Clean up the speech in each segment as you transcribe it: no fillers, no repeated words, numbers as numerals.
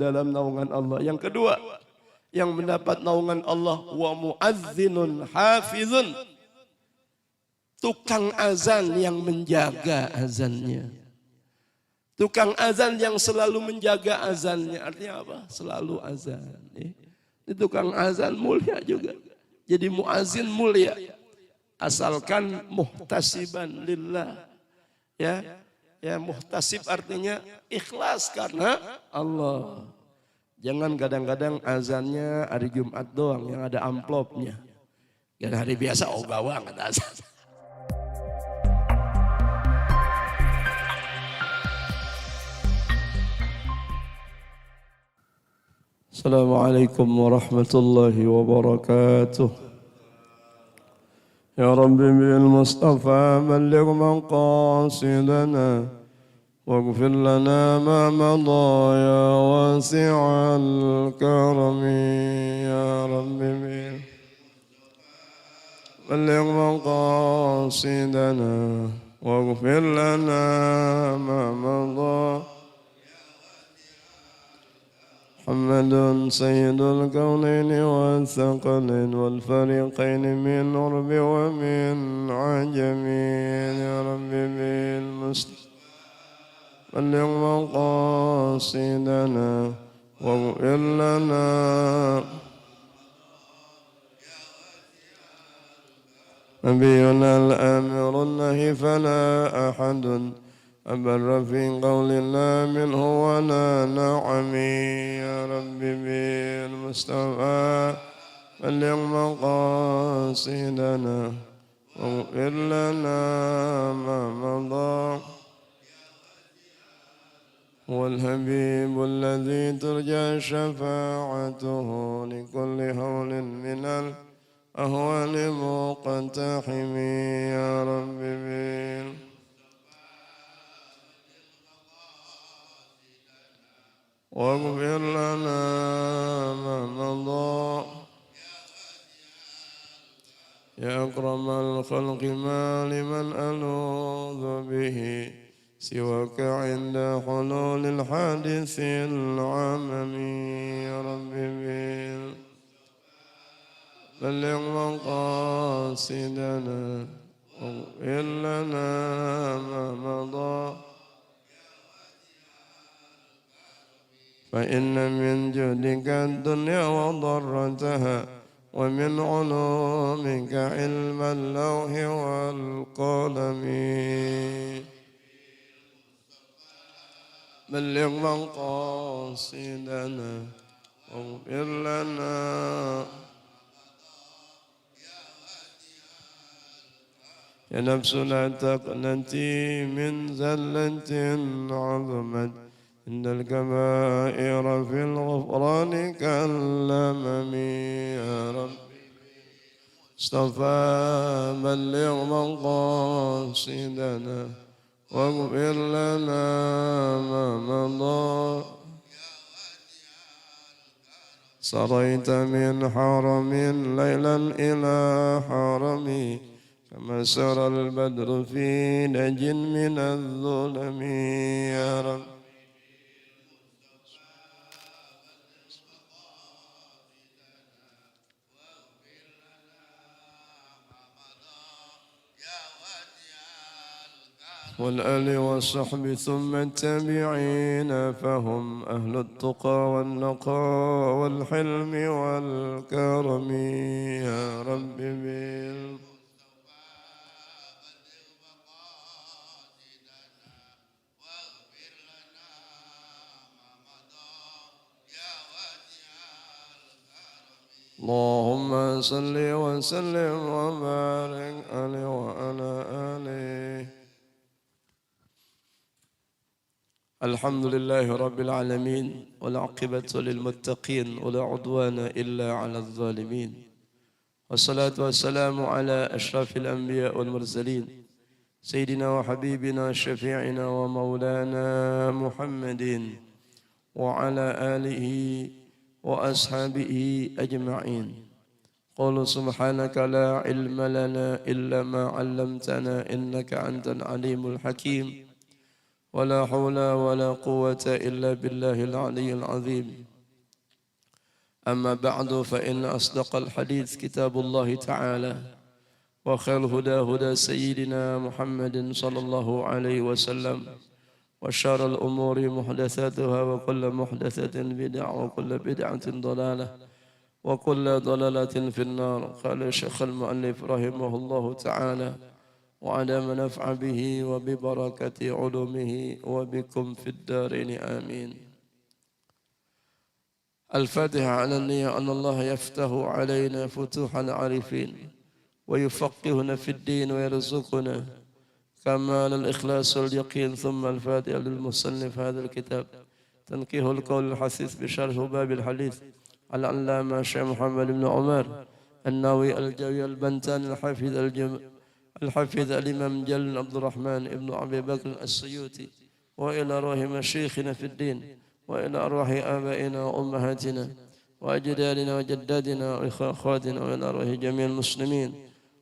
dalam naungan Allah. Yang kedua, yang mendapat naungan Allah wa muazzinun hafizun, tukang azan yang menjaga azannya. Tukang azan yang selalu menjaga azannya. Artinya apa? Selalu azan. Ini tukang azan mulia juga. Jadi muazzin mulia. Asalkan muhtasiban lillah. Ya, muhtasib artinya ikhlas karena Allah. Jangan kadang-kadang azannya hari Jumat doang yang ada amplopnya. Dan hari biasa gawang ada azan. Assalamualaikum warahmatullahi wabarakatuh. Ya Rabbi bil Mustafa balligh maqasidana waghfir lana ma madha ya wasi'al karami. Ya Rabbi bil balligh maqasidana waghfir lana ma madha. محمد سيد الكونين والثقلين والفريقين من عرب ومن عجم. يا رب بالمسلم بلغ مقاصدنا واغفر لنا نبينا الامر النهي فلا احد أبر في قولنا منه ولا نعمي. يا رب بالمصطفى بلغ مقاصدنا واغفر لنا ما مضى. هو الحبيب الذي ترجى شفاعته لكل هول من الأهوال مقتحم. يا رب بالمصطفى واغفر لنا ما مضى. يا أكرم الخلق ما لمن ألوذ به سواك عند حلول الحادث العمم. يا رب بلغ مقاصدنا واغفر لنا ما مضى. فإن من جودك الدنيا وضرتها ومن علومك علم اللوح والقلم. بلغ مقاصدنا واغفر لنا. يا نفس لا تقنتي من زلة عظمت عند الكبائر في الغفران كالأمم. يا رب مصطفى بلغ مقاصدنا واغفر لنا ما مضى. سريت من حرم ليلا إلى حرم كما سرى البدر في نج من الظلم. يا رب والآل والصحب ثم التابعين فهم أهل التقى والنقى والحلم والكرم. يا رب اللهم صل وسلم وبارك عليه وعلى آله. الحمد لله رب العالمين والعاقبة للمتقين ولا عدوان إلا على الظالمين والصلاة والسلام على أشرف الأنبياء والمرسلين سيدنا وحبيبنا شفيعنا ومولانا محمد وعلى آله وأصحابه أجمعين. قالوا سبحانك لا علم لنا إلا ما علمتنا إنك أنت العليم الحكيم. ولا حول ولا قوة إلا بالله العلي العظيم. أما بعد فإن أصدق الحديث كتاب الله تعالى وخير الهدى هدى سيدنا محمد صلى الله عليه وسلم وشر الأمور محدثاتها وكل محدثة بدعة وكل بدعة ضلالة وكل ضلالة في النار. قال الشيخ المؤلف رحمه الله تعالى وعلى ما نفع به وببركة علومه وبكم في الدارين آمين. الفاتحة على النية أن الله يفتح علينا فتوح العارفين ويفقهنا في الدين ويرزقنا كمال الإخلاص واليقين. ثم الفاتحة للمصنف هذا الكتاب تنقيه القول الحثيث بشرح باب الحديث العلامة الشيخ محمد بن عمر النووي الجوي البنتان الحفيظ الإمام جل عبد الرحمن ابن أبي بكر السيوطي وإلى روح مشايخنا في الدين وإلى أرواح آبائنا وأمهاتنا وأجدادنا وجدادنا وإخواتنا وإلى أرواح جميع المسلمين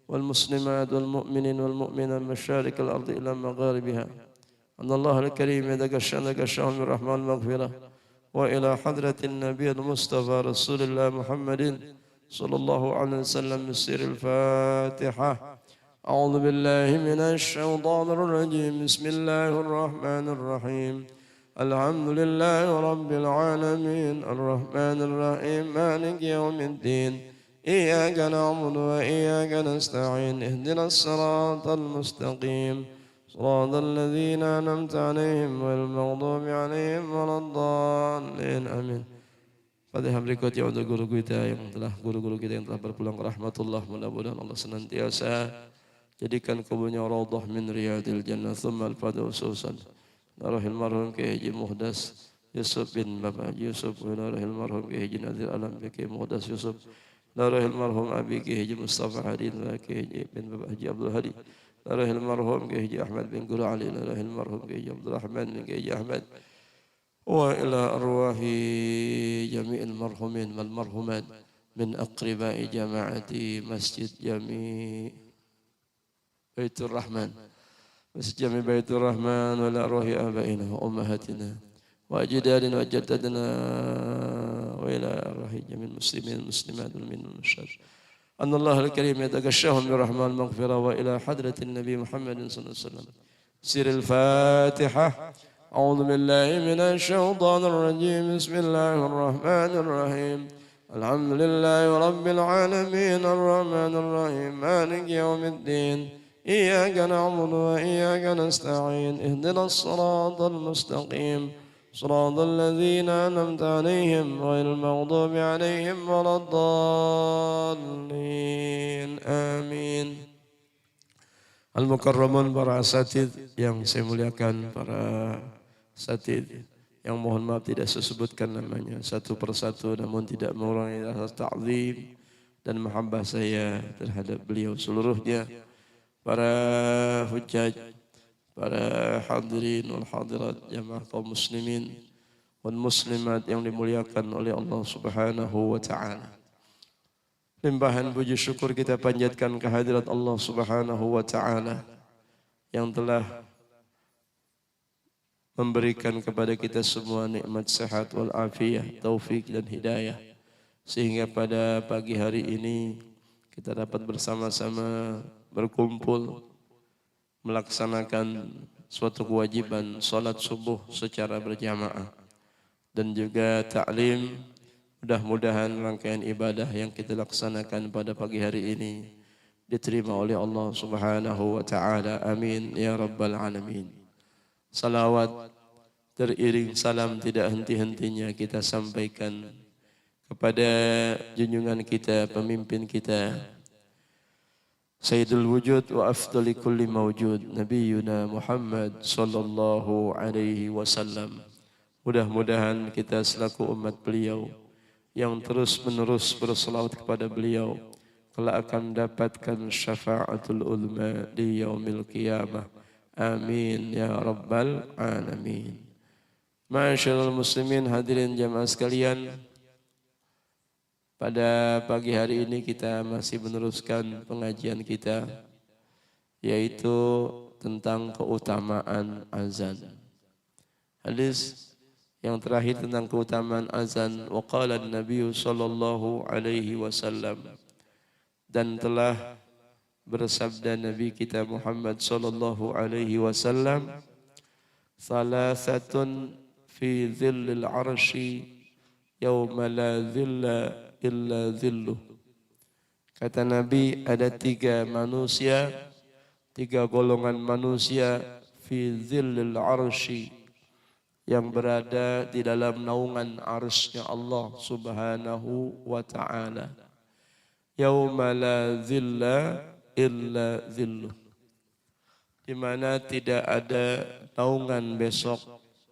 والمسلمات والمؤمنين والمؤمنات مشارق الأرض إلى مغاربها. أن الله الكريم يتغشى من الرحمن المغفرة وإلى حضرة النبي المصطفى رسول الله محمد صلى الله عليه وسلم بسر الفاتحة. أعوذ بالله من الشيطان الرجيم. بسم الله الرحمن الرحيم. الحمد لله رب العالمين الرحمن الرحيم مالك يوم الدين إياك نعبد وإياك نستعين اهدنا الصراط المستقيم صراط الذين أنعمت عليهم غير المغضوب عليهم ولا الضالين آمين. Fatihah berikutnya untuk guru-guru kita yang telah berpulang ke rahmatullah. Mudah-mudahan Allah senantiasa jadikan kuburnya raudhah min riyadil jannah. Thumma al-Fatihah khususan Narahil marhum Kiai Haji Muhdas Yusuf bin Bapak Haji Yusuf wa narahil marhum Kiai Haji Nadir Alam bin Kiai Muhdas Yusuf, narahil marhum Abi Kiai Haji Mustafa Hadin wa Kiai Haji bin Bapak Haji Abdul Hadi, narahil marhum Kiai Haji Ahmad bin Guru Ali, narahil marhum Kiai Haji Abdul Rahman bin Kiai Haji Ahmad wa ila arwahi jami'il marhumin wal marhumat min aqribai jama'ati Masjid Jami' Baitur Rahman, Masjid Jami' Baitur Rahman wa ila arwahi abaina wa ummahatina wa ajdadina wa jaddadina wa ila arwahi jami'il muslimin muslimat wal mu'minin wal muslimat. Anna Allah al-Karim yataghashahum bi rahman maghfirah wa ila hadratin Nabi Muhammad sallallahu alaihi wasallam. Siril Fatihah. أعوذ بالله من الشيطان الرجيم. بسم الله الرحمن الرحيم. الحمد لله رب العالمين الرحمن الرحيم مالك يوم الدين إياك نعبد وإياك نستعين اهدنا الصراط المستقيم صراط الذين أنعمت عليهم غير المغضوب عليهم ولا الضالين آمين. Al-Mukarramun para asatid yang saya muliakan, para asatid yang mohon maaf tidak saya sebutkan namanya satu persatu, namun tidak mengurangi rasa ta'zim dan mahabbah saya terhadap beliau seluruhnya. Para hujjaj, para hadirin wal hadirat jamaah kaum muslimin wal muslimat yang dimuliakan oleh Allah Subhanahu wa taala. Limpahan puji syukur kita panjatkan kehadirat Allah Subhanahu wa taala yang telah memberikan kepada kita semua nikmat sehat wal afiyah, taufik dan hidayah, sehingga pada pagi hari ini kita dapat bersama-sama berkumpul melaksanakan suatu kewajiban salat subuh secara berjamaah dan juga ta'lim. Mudah-mudahan rangkaian ibadah yang kita laksanakan pada pagi hari ini diterima oleh Allah Subhanahu wa taala. Amin ya rabbal alamin. Salawat teriring salam tidak henti-hentinya kita sampaikan kepada junjungan kita, pemimpin kita, Sayyidul Wujud wa afdali kulli mawjud, Nabiyuna Muhammad sallallahu alaihi wasallam. Mudah-mudahan kita selaku umat beliau yang terus-menerus berselawat kepada beliau kelak akan mendapatkan syafaatul ulma di yaumil qiyamah. Amin ya rabbal alamin. Ma'asyiral muslimin, hadirin jamaah sekalian, pada pagi hari ini kita masih meneruskan pengajian kita, yaitu tentang keutamaan azan. hadis yang terakhir tentang keutamaan azan. Wa qala an-nabiy sallallahu alaihi wasallam, dan telah bersabda Nabi kita Muhammad sallallahu alaihi wasallam, salasatun fi dhillil arsy yauma la dhilla illa dhilluh. Kata Nabi, ada tiga manusia, tiga golongan manusia fi dhillil arsy, yang berada di dalam naungan arsy-Nya Allah Subhanahu wa ta'ala. Yauma la dhilla illa dhilluh, di mana tidak ada naungan besok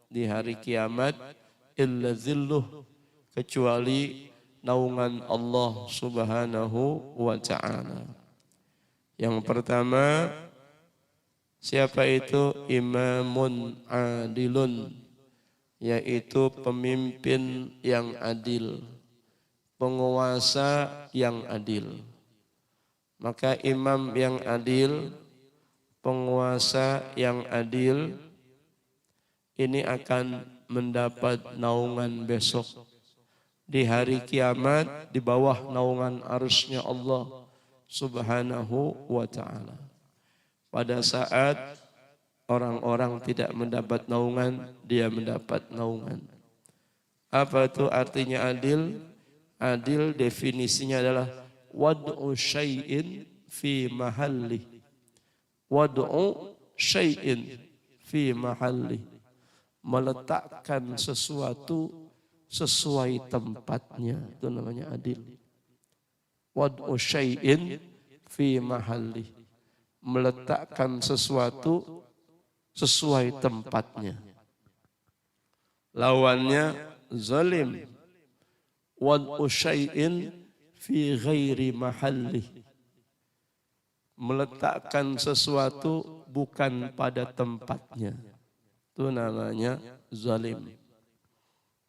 di hari kiamat illa dhilluh, kecuali naungan Allah Subhanahu wa ta'ala. Yang pertama, siapa itu? Imamun adilun, yaitu pemimpin yang adil, penguasa yang adil. Maka imam yang adil, penguasa yang adil, ini akan mendapat naungan besok di hari kiamat di bawah naungan arsy-Nya Allah Subhanahu wa ta'ala. Pada saat orang-orang tidak mendapat naungan, dia mendapat naungan. Apa itu artinya adil? Adil definisinya adalah wad'u syai'in fi mahalli. Wad'u syai'in fi mahalli, meletakkan sesuatu sesuai tempatnya, itu namanya adil. Wad'u syai'in fi mahalli, meletakkan sesuatu sesuai tempatnya. Lawannya zalim. Wad'u syai'in fi ghairi mahalli, meletakkan sesuatu bukan pada tempatnya, itu namanya zalim.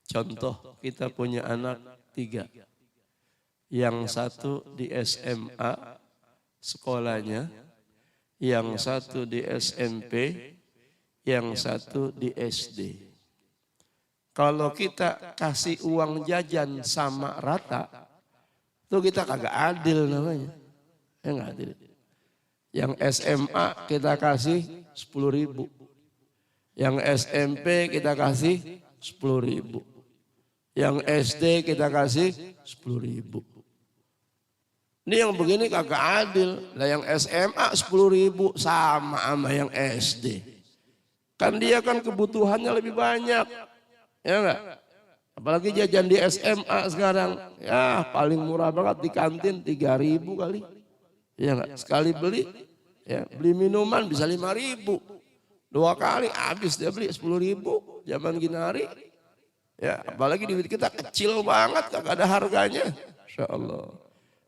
Contoh, kita punya anak 3. Yang satu di SMA sekolahnya, yang satu di SMP, yang satu di SD. Kalau kita kasih uang jajan sama rata, itu kita kagak adil namanya. Ya enggak adil. Yang SMA kita kasih 10.000. Yang SMP kita kasih 10.000. Yang SD kita kasih 10.000. Ini yang begini kagak adil. Lah yang SMA 10.000 sama yang SD. Kan dia kan kebutuhannya lebih banyak. Ya enggak? Apalagi jajan di SMA sekarang. Ya paling murah banget di kantin 3.000 kali. Ya enggak? Sekali beli, ya beli minuman bisa 5.000. 2 kali habis dia beli 10.000 zaman gini hari. Ya, apalagi duit kita kecil banget, kagak ada harganya. Insya Allah.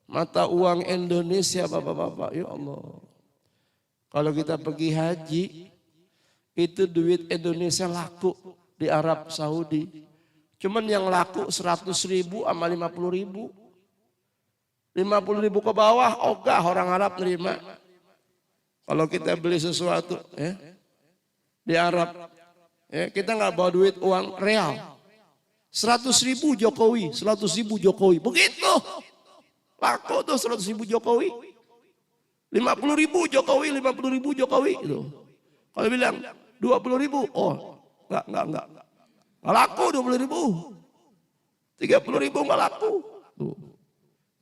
Mata uang Indonesia bapak-bapak, ya Allah. Kalau kita pergi haji, itu duit Indonesia laku di Arab Saudi. Cuman yang laku 100.000 sama 50.000. 50.000 ke bawah, ogah orang Arab nerima. Kalau kita beli sesuatu ya, di Arab, ya, kita nggak bawa duit uang real. 100.000 Jokowi, 100.000 Jokowi, begitu. Laku tuh 100.000 Jokowi. 50.000 Jokowi, 50.000 Jokowi. Gitu. Kalau bilang 20.000, oh enggak. Nggak laku 20.000. 30.000 nggak laku. Tuh.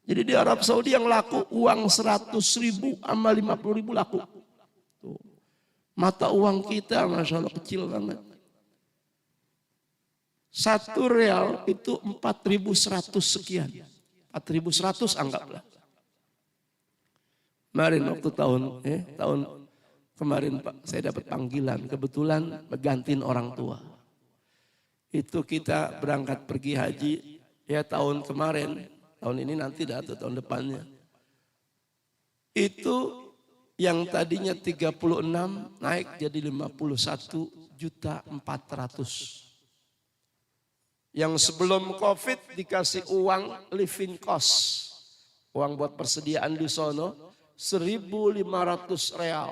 Jadi di Arab Saudi yang laku uang 100.000 sama 50.000 laku. Tuh. Mata uang kita Masya Allah kecil banget. 1 real itu 4.100 sekian. 4.100 anggaplah. Kemarin waktu tahun kemarin Pak, saya dapat panggilan. Kebetulan menggantiin orang tua. Itu kita berangkat pergi haji ya tahun kemarin. Tahun ini nanti dah atau tahun depannya. Itu yang tadinya 36 naik jadi 51.400.000. Yang sebelum COVID dikasih uang living cost. Uang buat persediaan di sono 1.500 real.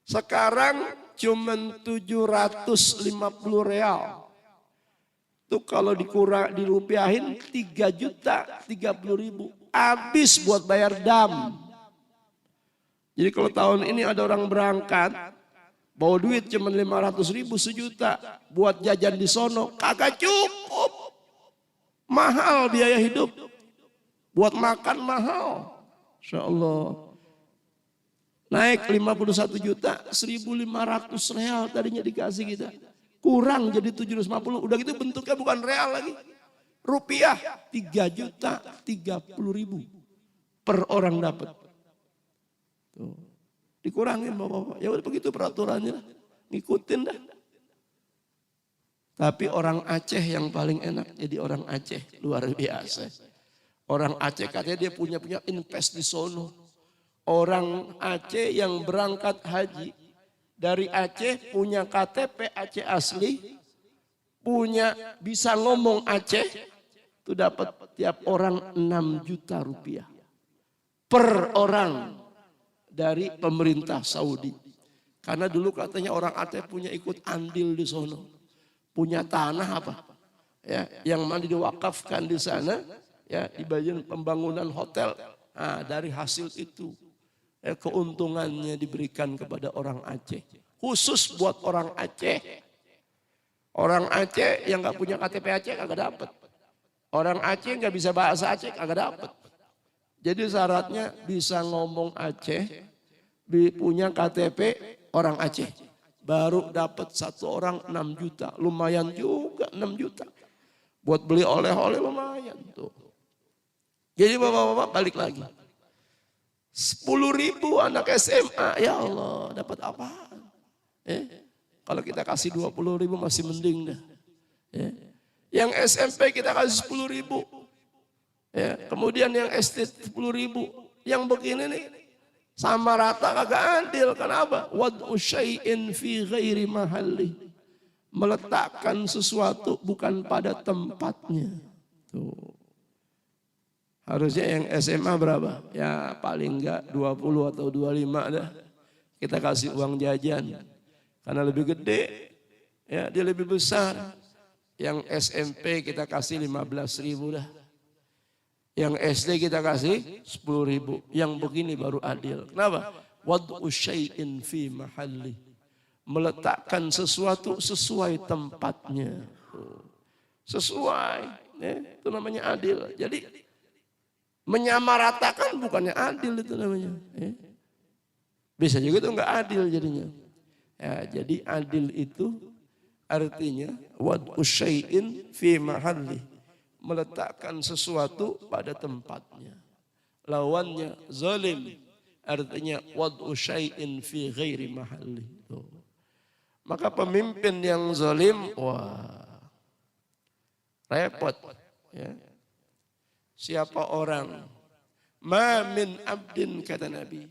Sekarang cuman 750 real. Itu kalau dirupiahin 3.030.000. Habis buat bayar dam. Jadi kalau tahun ini ada orang berangkat, bawa duit cuman 500.000 sejuta. Buat jajan di sono, kagak cukup. Mahal biaya hidup. Buat makan mahal. Insya Allah. Naik 51 juta, 1.500 real tadinya dikasih kita. Kurang jadi 750, udah gitu bentuknya bukan real lagi. Rupiah 3.030.000 per orang dapat. Tuh. Dikurangin bapak-bapak, ya udah begitu peraturannya, ngikutin dah. Tapi orang Aceh yang paling enak jadi orang Aceh, luar biasa. Orang Aceh katanya dia punya invest di sono. Orang Aceh yang berangkat haji dari Aceh punya KTP Aceh asli, punya bisa ngomong Aceh, itu dapat tiap orang 6 juta rupiah per orang dari pemerintah Saudi. Karena dulu katanya orang Aceh punya ikut andil di sono, punya tanah apa, ya, yang mana diwakafkan di sana, ya, di bagian pembangunan hotel. Nah, dari hasil itu keuntungannya diberikan kepada orang Aceh. Khusus buat orang Aceh. Orang Aceh yang gak punya KTP Aceh kagak dapat. Orang Aceh gak bisa bahasa Aceh kagak dapat. Jadi syaratnya bisa ngomong Aceh, punya KTP orang Aceh. Baru dapat satu orang 6 juta. Lumayan juga 6 juta. Buat beli oleh-oleh lumayan tuh. Jadi bapak-bapak balik lagi. 10.000 anak SMA, ya Allah, dapat apaan? Kalau kita kasih 20.000 masih mending dah. Yang SMP kita kasih 10.000. Kemudian yang SD 10.000. Yang begini nih sama rata kagak adil. Kenapa? Wad'u syai'in fi ghairi mahalli. Meletakkan sesuatu bukan pada tempatnya. Tuh. Harusnya yang SMA berapa? Ya paling enggak 20 atau 25 dah. Kita kasih uang jajan. Karena lebih gede, ya dia lebih besar. Yang SMP kita kasih 15.000 dah. Yang SD kita kasih 10.000. Yang begini baru adil. Kenapa? Wad'u syai'in fi mahalli. Meletakkan sesuatu sesuai tempatnya. Sesuai. Itu namanya adil. Jadi menyamaratakan bukannya adil itu namanya. Bisa juga itu enggak adil jadinya. Ya, jadi adil itu artinya wad'u syai'in fi mahalli. Meletakkan sesuatu pada tempatnya. Lawannya zalim. Artinya wad'u syai'in fi ghairi mahalli. Maka pemimpin yang zalim, wah, repot. Ya. Siapa orang? Ma min abdin, kata Nabi.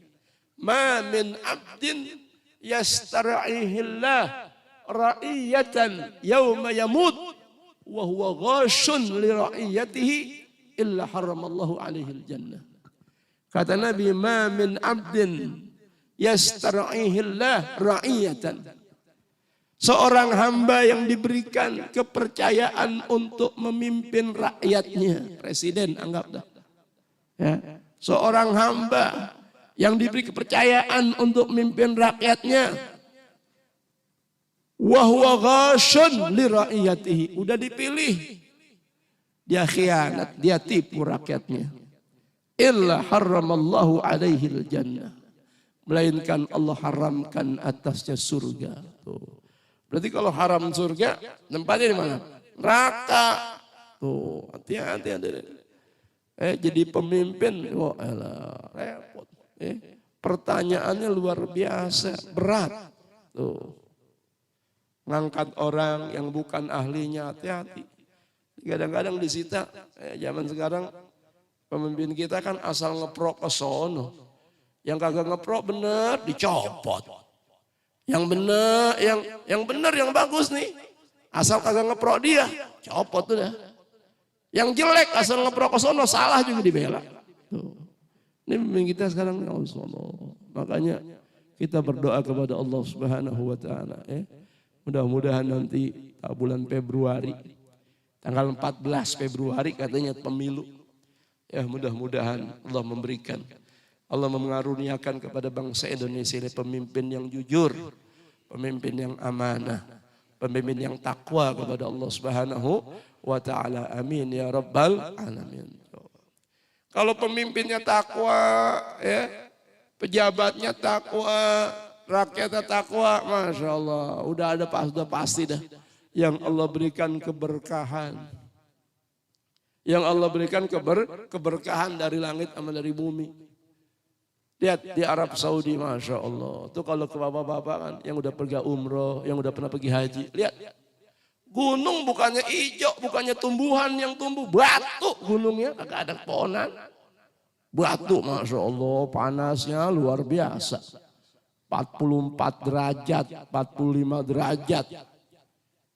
Ma min abdin yastar'ihillah ra'iyatan yawma yamut wa huwa ghashun li ra'iyatihi illa haramallahu alaihi jannah. Kata Nabi, ma min abdin yastar'ihillah ra'iyatan. Seorang hamba yang diberikan kepercayaan untuk memimpin rakyatnya. Presiden anggap dah. Ya. Seorang hamba yang diberi kepercayaan untuk memimpin rakyatnya. Wahuwa ghashun li ra'iyatihi. Udah dipilih. Dia khianat, dia tipu rakyatnya. Illa haramallahu alaihi jannah. Melainkan Allah haramkan atasnya surga. Tuh. Berarti kalau haram surga, tempatnya di mana? Neraka. Tuh, hati-hati. Jadi pemimpin, wah elah, repot. Pertanyaannya luar biasa, berat. Tuh. Ngangkat orang yang bukan ahlinya, hati-hati. Kadang-kadang disita, zaman sekarang pemimpin kita kan asal ngeprok ke sono. Yang kagak ngeprok bener, dicopot. Yang benar, yang bagus nih. Asal kagak ngeprok dia, copot tuh dah. Yang jelek asal ngeprok ke sono, salah juga dibela. Tuh. Ini pemimpin kita sekarang, ya Allah. Makanya Kita berdoa kepada Allah Subhanahu wa taala ya. Mudah-mudahan nanti bulan Februari, tanggal 14 Februari katanya pemilu. Ya mudah-mudahan Allah memberikan, Allah mengaruniakan kepada bangsa Indonesia ini pemimpin yang jujur, pemimpin yang amanah, pemimpin yang takwa kepada Allah Subhanahu wa taala. Amin ya rabbal alamin. Kalau pemimpinnya takwa ya, pejabatnya takwa, rakyatnya takwa, Masya Allah, udah pasti dah. Yang Allah berikan keberkahan. Yang Allah berikan keberkahan dari langit sama dari bumi. Lihat di Arab Saudi, Masya Allah. Itu kalau ke bapak-bapak kan, yang udah pergi umroh, yang udah pernah pergi haji. Lihat, gunung bukannya hijau, bukannya tumbuhan yang tumbuh, batu gunungnya, agak ada pohonan. Batu, Masya Allah, panasnya luar biasa. 44 derajat, 45 derajat.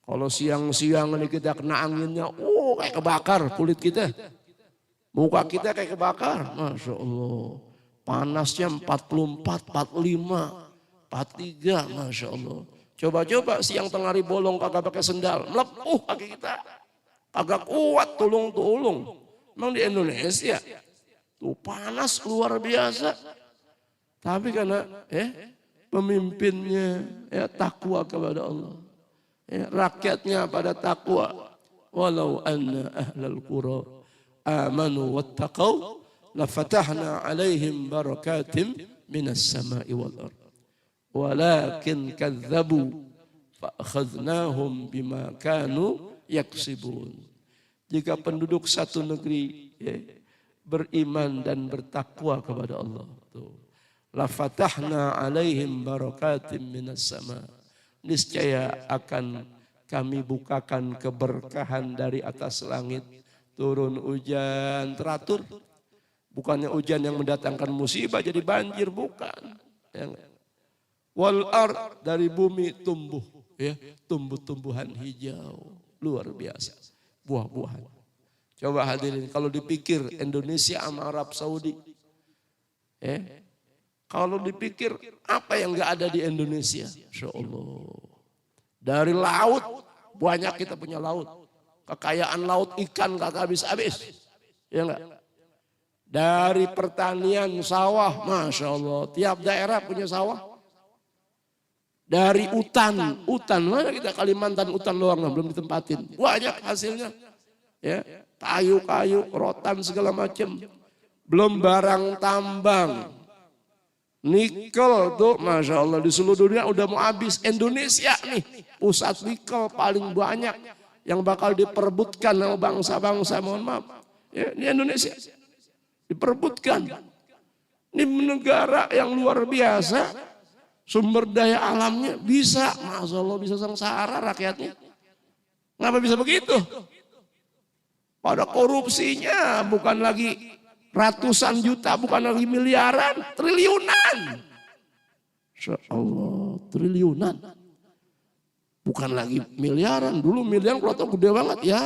Kalau siang-siang ini kita kena anginnya, kayak kebakar kulit kita. Muka kita kayak kebakar, Masya Allah. Panasnya 44, 45, 43, Masya Allah. Coba-coba siang tengah hari bolong kagak pakai sendal, melepuh kaki kita. Agak kuat tulung-tulung. Memang di Indonesia, tuh panas luar biasa. Tapi karena pemimpinnya takwa kepada Allah. Rakyatnya pada takwa. Walau anna ahlal qura amanu wattaqau lafatahna alaihim barakatim minas sama'i wal ard. Walakin kadzabu fa akhadnahum bima kanu yaksibun. Jika penduduk satu negeri beriman dan bertakwa kepada Allah, lafatahna alaihim barakatim minas sama'. Niscaya akan kami bukakan keberkahan dari atas langit. Turun hujan teratur. Bukannya hujan yang mendatangkan musibah jadi banjir, bukan. Wal ard, dari bumi tumbuh. Tumbuh-tumbuhan hijau. Luar biasa. Buah-buahan. Coba hadirin, kalau dipikir Indonesia sama Arab Saudi. Kalau dipikir apa yang gak ada di Indonesia? Insya Allah. Dari laut, banyak kita punya laut. Kekayaan laut ikan gak habis-habis. Ya enggak? Dari pertanian sawah, Masya Allah. Tiap daerah punya sawah. Dari hutan, mana kita Kalimantan hutan doang belum ditempatin. Banyak hasilnya. Ya, kayu-kayu, rotan segala macam. Belum barang tambang. Nikel tuh Masya Allah di seluruh dunia udah mau habis. Indonesia nih pusat nikel paling banyak yang bakal diperebutkan sama bangsa-bangsa, mohon maaf. Ya, di Indonesia diperebutkan. Ini negara yang luar biasa, sumber daya alamnya bisa, Masya Allah, bisa sengsara rakyatnya. Kenapa bisa begitu? Pada korupsinya bukan lagi ratusan juta, bukan lagi miliaran, triliunan. Insya Allah, triliunan. Bukan lagi miliaran, dulu miliaran kalau tahu gede banget ya.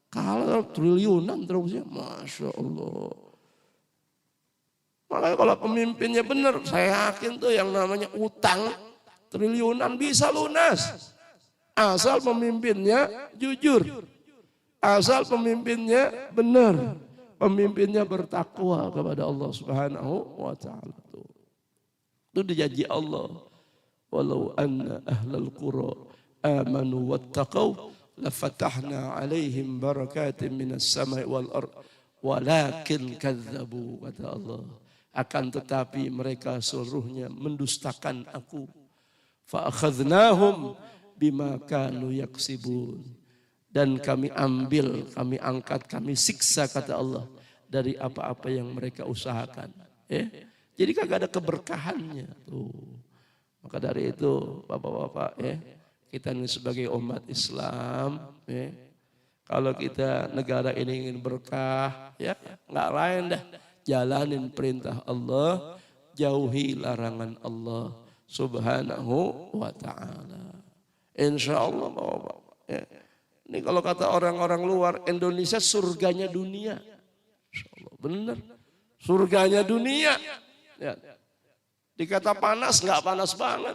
Kalau triliunan terusnya, Masya Allah. Makanya kalau pemimpinnya benar, saya yakin tuh yang namanya utang triliunan bisa lunas. Asal pemimpinnya jujur. Asal pemimpinnya benar. Pemimpinnya bertakwa kepada Allah Subhanahu wa taala. Itu dijanji Allah. Walau anna ahlal qura amanu wattaqau lafatahna alaihim barakatim minas sama'i wal ard walakin kadzabu, kata Allah. Akan tetapi mereka seluruhnya mendustakan aku. Fa akhadnahum bima kanu yaksibun. Dan kami ambil, kami angkat, kami siksa, kata Allah, dari apa-apa yang mereka usahakan. Jadi kagak ada keberkahannya. Tuh. Maka dari itu bapak-bapak, kita ini sebagai umat Islam, kalau kita negara ini ingin berkah, nggak lain dah, jalanin perintah Allah, jauhi larangan Allah Subhanahu wa taala. Insya Allah bapak-bapak. Ini kalau kata orang-orang luar, Indonesia surganya dunia. Insya Allah, benar. Surganya dunia. Ya. Dikata panas, nggak panas banget.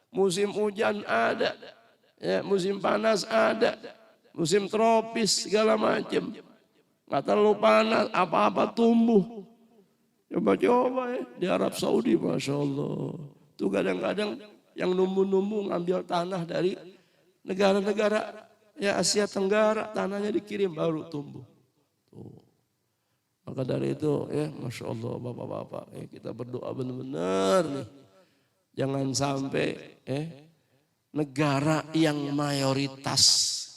Musim hujan ada, ya, musim panas ada, musim tropis segala macam. Nggak terlalu panas, apa-apa tumbuh. Coba-coba ya di Arab Saudi, Masya Allah. Tuh kadang-kadang yang numbu-numbu ngambil tanah dari negara-negara ya Asia Tenggara, tanahnya dikirim baru tumbuh. Tuh. Maka dari itu ya Masya Allah bapak-bapak ya, kita berdoa benar-benar nih. Jangan sampai negara yang mayoritas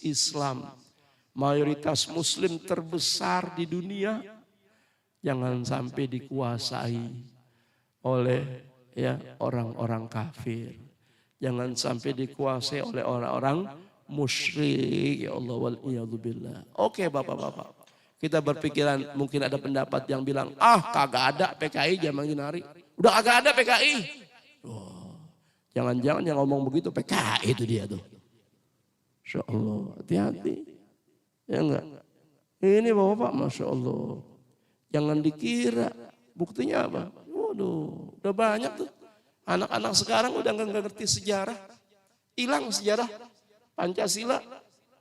Islam, mayoritas Muslim terbesar di dunia, jangan sampai dikuasai oleh ya orang-orang kafir. Jangan sampai dikuasai oleh orang-orang musyrik. Ya Allah wal iyadzubillah. Oke bapak-bapak. Kita berpikiran mungkin ada pendapat yang bilang, kagak ada PKI zaman Ginari. Udah kagak ada PKI. Oh, jangan-jangan yang ngomong begitu PKI itu dia tuh. Masya Allah, hati-hati. Ya enggak? Ini bapak-bapak Masya Allah. Jangan dikira. Buktinya apa? Waduh, udah banyak tuh. Anak-anak sekarang udah nggak ngerti sejarah. Hilang sejarah. Pancasila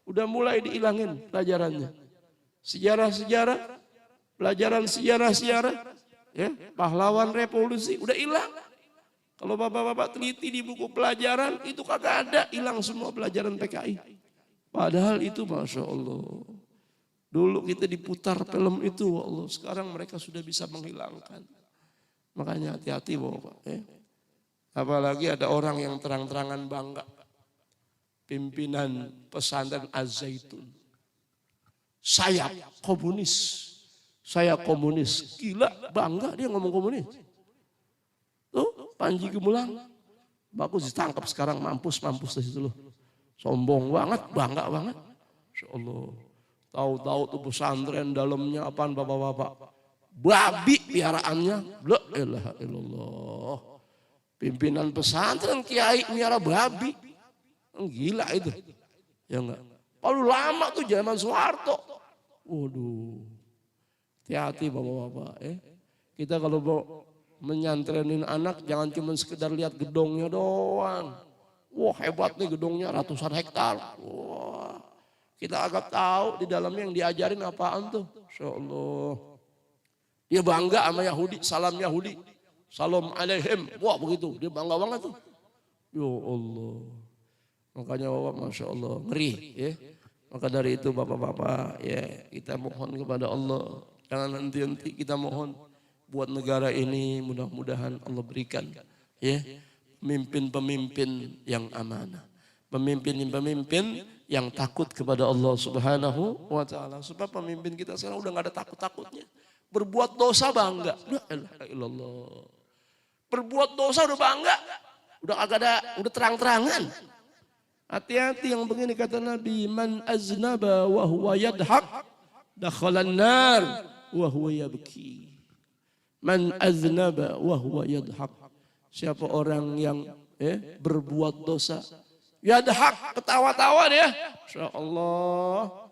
udah mulai dihilangin pelajarannya. Sejarah-sejarah, pelajaran sejarah-sejarah, ya, pahlawan revolusi udah hilang. Kalau bapak-bapak teliti di buku pelajaran itu kagak ada, hilang semua pelajaran PKI. Padahal itu Masya Allah. Dulu kita diputar film itu, Allah. Sekarang mereka sudah bisa menghilangkan. Makanya hati-hati bapak. Ya. Apalagi ada orang yang terang-terangan bangga. Pimpinan pesantren Az-Zaitun. Saya komunis. Gila, bangga dia ngomong komunis. Tuh, Panji Gumilang. Bagus ditangkap sekarang, mampus dari situ loh. Sombong banget, bangga banget. Masya Allah. Tahu-tahu tuh pesantren dalamnya apaan bapak-bapak. Babi piaraannya. La ilaha illallah. Pimpinan pesantren kiai miara babi. Gila itu. Ya enggak. Kalau lama tuh zaman Soeharto. Waduh. Hati-hati bapak-bapak. Kita kalau mau menyantrenin anak jangan cuma sekedar lihat gedongnya doang. Wah hebat nih gedongnya ratusan hektar. Wah. Kita agak tahu di dalamnya yang diajarin apaan tuh. Masya Allah. Dia bangga sama Yahudi, salam Yahudi. Salam alaihim. Wah begitu, dia bangga banget tuh. Ya Allah. Makanya bapak Masya Allah ngeri ya. Maka dari itu bapak-bapak ya kita mohon kepada Allah. Jangan henti-henti kita mohon buat negara ini mudah-mudahan Allah berikan ya pemimpin-pemimpin yang amanah. Pemimpin-pemimpin yang takut kepada Allah Subhanahu wa taala. Sebab pemimpin kita sekarang udah gak ada takut-takutnya. Berbuat dosa bangga. La ilaha illallah. Berbuat dosa udah bangga. Udah agak ada, udah terang-terangan. Hati-hati yang begini kata Nabi, man aznaba wa huwa yadhaq dakhalan nar wa huwa yabki. Man aznaba wa huwa yadhaq. Siapa orang yang berbuat dosa, yadhaq, ketawa-tawa dia. Masya Allah.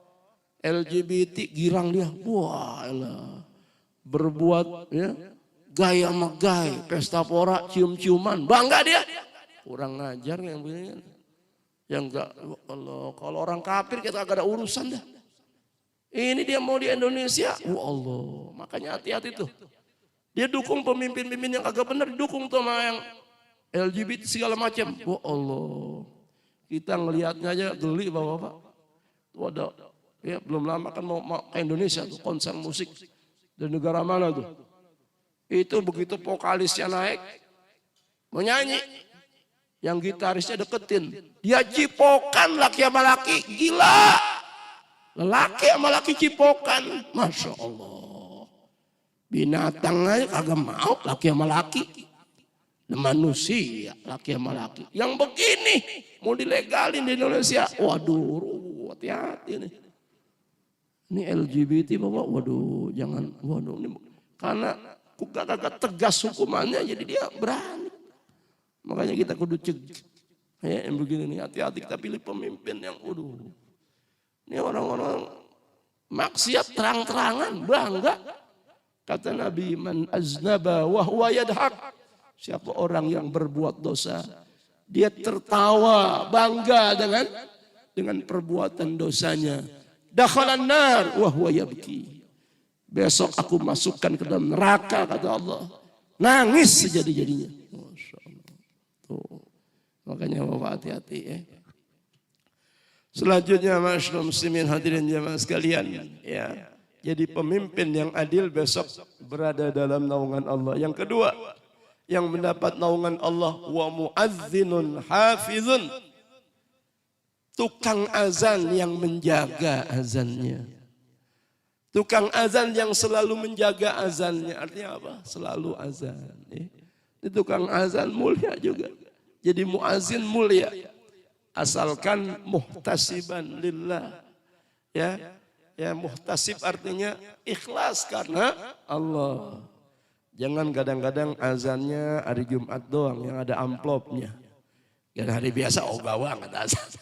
LGBT girang dia. Wah elah. Berbuat gaya megay, pesta pora, cium-ciuman, bangga dia. Kurang ngajar yang begini. Yang enggak, kalau orang kafir kita agak ada urusan dah. Ini dia mau di Indonesia, Allah. Makanya hati-hati tuh. Dia dukung pemimpin-pemimpin yang agak benar, dukung tuh sama yang LGBT segala macam. Allah. Kita ngelihatnya aja geli bapak-bapak. Tuh ada, ya belum lama kan mau ke Indonesia tuh konser musik dari negara mana tuh. Itu begitu vokalisnya naik, mau nyanyi. Yang gitarisnya deketin. Dia cipokan laki sama laki. Gila. Laki sama laki cipokan. Masya Allah. Binatang aja kagak mau laki sama laki. Manusia laki sama laki. Yang begini mau dilegalin di Indonesia. Waduh hati-hati nih. Ini LGBT bapak. Waduh jangan. Waduh ini. Karena kagak tegas hukumannya jadi dia berani. Makanya kita kudu cegah. Ya, yang begini nih, hati-hati kita pilih pemimpin yang waduh. Ini orang-orang maksiat terang-terangan, bangga. Kata Nabi, man aznaba wa huwa yadhaq Siapa orang yang berbuat dosa, dia tertawa bangga dengan perbuatan dosanya. Dakhalan nar wa huwa yabki. Besok aku masukkan ke dalam neraka, kata Allah. Nangis sejadi-jadinya. Masya Allah. Tuh. Makanya Bapak hati-hati ya. Selanjutnya masyaallah muslimin hadirin jamaah sekalian, ya. Jadi pemimpin yang adil besok berada dalam naungan Allah. Yang kedua, yang mendapat naungan Allah, wa muazzinun hafizun. Tukang azan yang menjaga azannya. Tukang azan yang selalu menjaga azannya. Artinya apa? Selalu azan. Ini tukang azan mulia juga. Jadi muazzin mulia. Asalkan muhtasiban lillah. Ya, muhtasib artinya ikhlas karena Allah. Jangan kadang-kadang azannya hari Jumat doang yang ada amplopnya. Dan hari biasa ogawang ada azan.